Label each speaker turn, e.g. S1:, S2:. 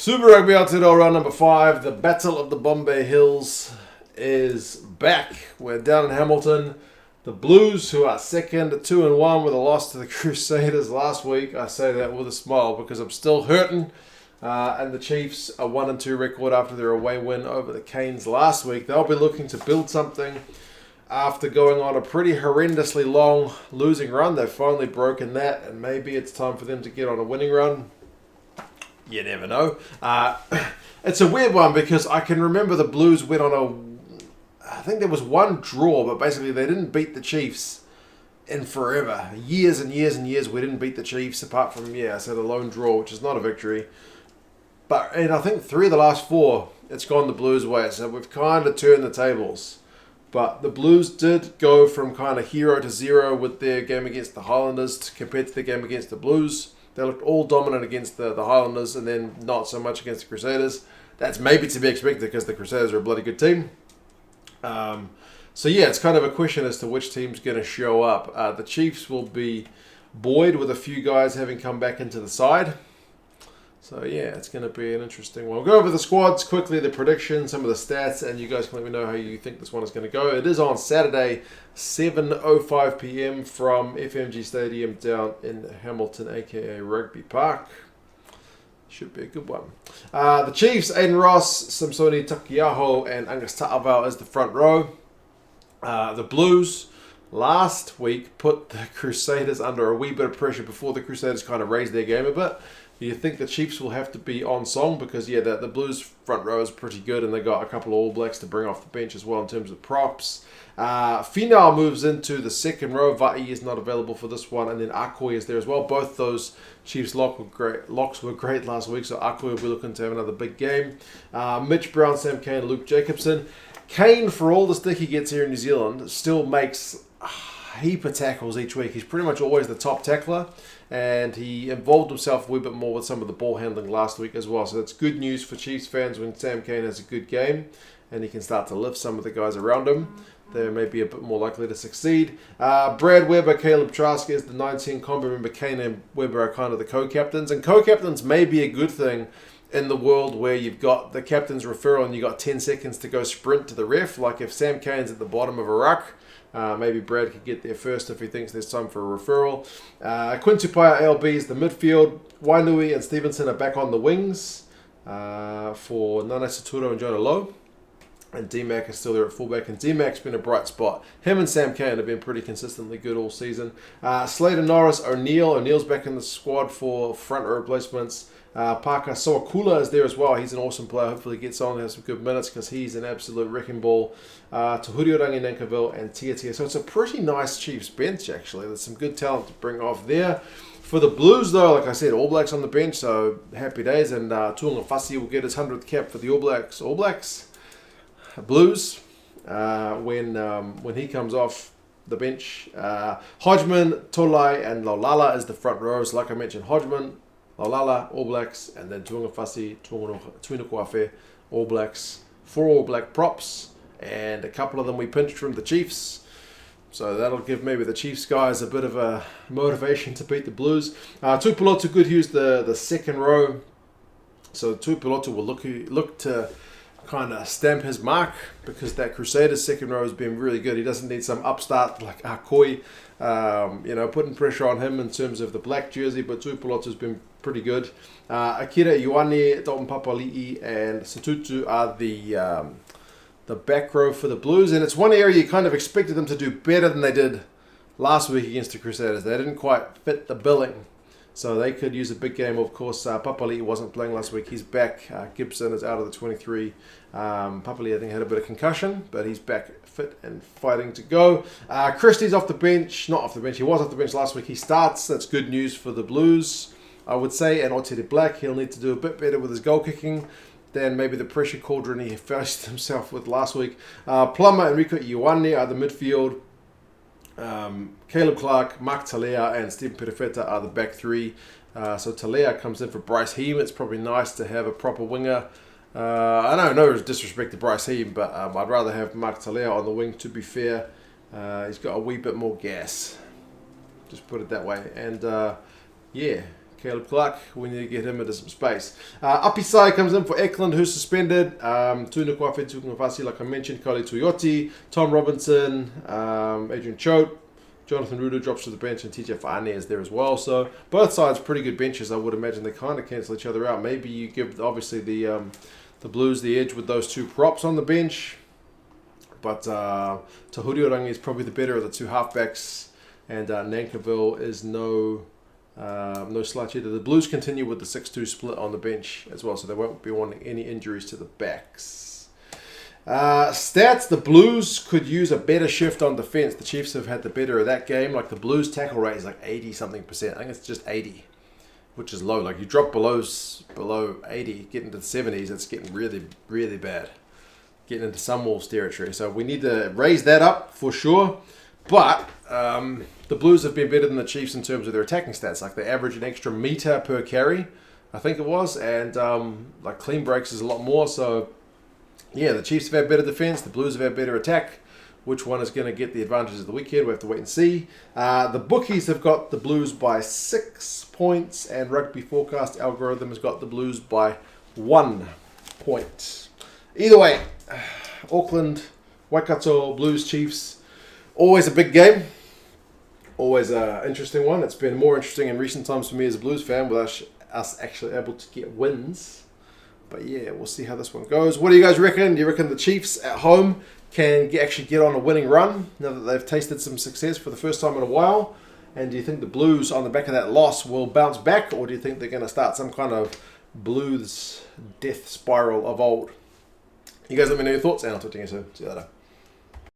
S1: Super Rugby Aotearoa number 5, the Battle of the Bombay Hills is back. We're down in Hamilton. The Blues, who are second, 2-1 with a loss to the Crusaders last week. I say that with a smile because I'm still hurting. And the Chiefs, a 1-2 record after their away win over the Canes last week. They'll be looking to build something after going on a pretty horrendously long losing run. They've finally broken that, and maybe it's time for them to get on a winning run. You never know. It's a weird one because I can remember the Blues went on I think there was one draw, but basically they didn't beat the Chiefs in forever. Years and years and years we didn't beat the Chiefs apart from, I said a lone draw, which is not a victory. And I think 3 of the last 4, it's gone the Blues' way. So we've kind of turned the tables. But the Blues did go from kind of hero to zero with their game against the Highlanders compared to the game against the Blues. They looked all dominant against the Highlanders and then not so much against the Crusaders. That's maybe to be expected because the Crusaders are a bloody good team. It's kind of a question as to which team's going to show up. The Chiefs will be buoyed with a few guys having come back into the side. So it's going to be an interesting one. We'll go over the squads quickly, the predictions, some of the stats, and you guys can let me know how you think this one is going to go. It is on Saturday, 7:05 p.m. from FMG Stadium down in Hamilton, aka Rugby Park. Should be a good one. The Chiefs, Aiden Ross, Samsoni Takiaho, and Angus Ta'avao as the front row. The Blues last week put the Crusaders under a wee bit of pressure before the Crusaders kind of raised their game a bit. You think the Chiefs will have to be on song because, the Blues front row is pretty good and they got a couple of All Blacks to bring off the bench as well in terms of props. Finau moves into the second row. Va'i is not available for this one, and then Akoi is there as well. Both those Chiefs locks were great last week, so Akoi will be looking to have another big game. Mitch Brown, Sam Cane, Luke Jacobson. Kane, for all the stick he gets here in New Zealand, still makes a heap of tackles each week. He's pretty much always the top tackler, and he involved himself a wee bit more with some of the ball handling last week as well. So that's good news for Chiefs fans when Sam Cane has a good game and he can start to lift some of the guys around him. They may be a bit more likely to succeed. Brad Weber, Caleb Trask is the 19 combo. Remember, Kane and Weber are kind of the co-captains, and co-captains may be a good thing in the world where you've got the captain's referral and you've got 10 seconds to go sprint to the ref. Like if Sam Cane's at the bottom of a ruck, maybe Brad could get there first if he thinks there's time for a referral. Quintupaia ALB is the midfield. Wainui and Stevenson are back on the wings for Nana Saturo and Jonah Lowe. And D-Mac is still there at fullback, and D-Mac's been a bright spot. Him and Sam Cane have been pretty consistently good all season. Slater Norris, O'Neill's back in the squad for front row replacements. Parker Sowakula is there as well. He's an awesome player. Hopefully gets on and has some good minutes because he's an absolute wrecking ball. Tahurio Rangi Nankaville and Tia. So it's a pretty nice Chiefs bench, actually. There's some good talent to bring off there. For the Blues, though, like I said, All Blacks on the bench, so happy days. And Tuanga Fasi will get his 100th cap for the All Blacks. Blues, when he comes off the bench. Hodgman, Tolai, and Laulala as the front rows. Like I mentioned, Hodgman, Laulala, All Blacks, and then Tuanga Fasi, Tuinukuafe, All Blacks. 4 All Black props, and a couple of them we pinched from the Chiefs. So that'll give maybe the Chiefs guys a bit of a motivation to beat the Blues. Tuipulotu Goodhue's the second row. So Tuipulotu will look to kind of stamp his mark because that Crusaders second row has been really good. He doesn't need some upstart like Akoi, putting pressure on him in terms of the black jersey, but Tuipulotu's been pretty good. Akira Ioane, Dalton Papali'i, and Satutu are the back row for the Blues, and it's one area you kind of expected them to do better than they did last week against the Crusaders. They didn't quite fit the billing. So they could use a big game. Of course, Papali'i wasn't playing last week. He's back. Gibson is out of the 23. Papali'i, I think, had a bit of concussion, but he's back fit and fighting to go. Christie's off the bench. Not off the bench. He was off the bench last week. He starts. That's good news for the Blues, I would say. And Otere Black, he'll need to do a bit better with his goal kicking than maybe the pressure cauldron he faced himself with last week. Plummer and Rico Ioane are the midfield. Caleb Clark, Mark Talea, and Stephen Perifeta are the back 3. So Talea comes in for Bryce Heem. It's probably nice to have a proper winger. I know no disrespect to Bryce Heem, but I'd rather have Mark Talea on the wing, to be fair. He's got a wee bit more gas. Just put it that way. And Caleb Clark, we need to get him into some space. Apisai comes in for Eklund, who's suspended. Tuna Kwafe Tukungafasi, like I mentioned, Kali Tuyoti, Tom Robinson, Adrian Choate, Jonathan Ruder drops to the bench, and TJ Fa'ane is there as well. So both sides pretty good benches. I would imagine they kind of cancel each other out. Maybe you give obviously the Blues the edge with those two props on the bench, but Tahuriorangi is probably the better of the two halfbacks, and Nankiville is no slouch either. The Blues continue with the 6-2 split on the bench as well, so they won't be wanting any injuries to the backs. Stats, the Blues could use a better shift on defense. The Chiefs have had the better of that game. Like the Blues tackle rate is like 80-something%. I think it's just 80, which is low. Like you drop below 80, get into the 70s, it's getting really, really bad. Getting into some Wolves territory. So we need to raise that up for sure. But the Blues have been better than the Chiefs in terms of their attacking stats. Like they average an extra meter per carry, I think it was. And like clean breaks is a lot more. So yeah, the Chiefs have had better defense. The Blues have had better attack. Which one is going to get the advantage of the weekend? We have to wait and see. The bookies have got the Blues by 6 points, and Rugby Forecast algorithm has got the Blues by 1 point. Either way, Auckland, Waikato, Blues, Chiefs, always a big game. Always an interesting one. It's been more interesting in recent times for me as a Blues fan with us actually able to get wins. But yeah, we'll see how this one goes. What do you guys reckon? Do you reckon the Chiefs at home can actually get on a winning run now that they've tasted some success for the first time in a while? And do you think the Blues on the back of that loss will bounce back, or do you think they're going to start some kind of Blues death spiral of old? You guys let me know your thoughts, and I'll talk to you soon. See you later.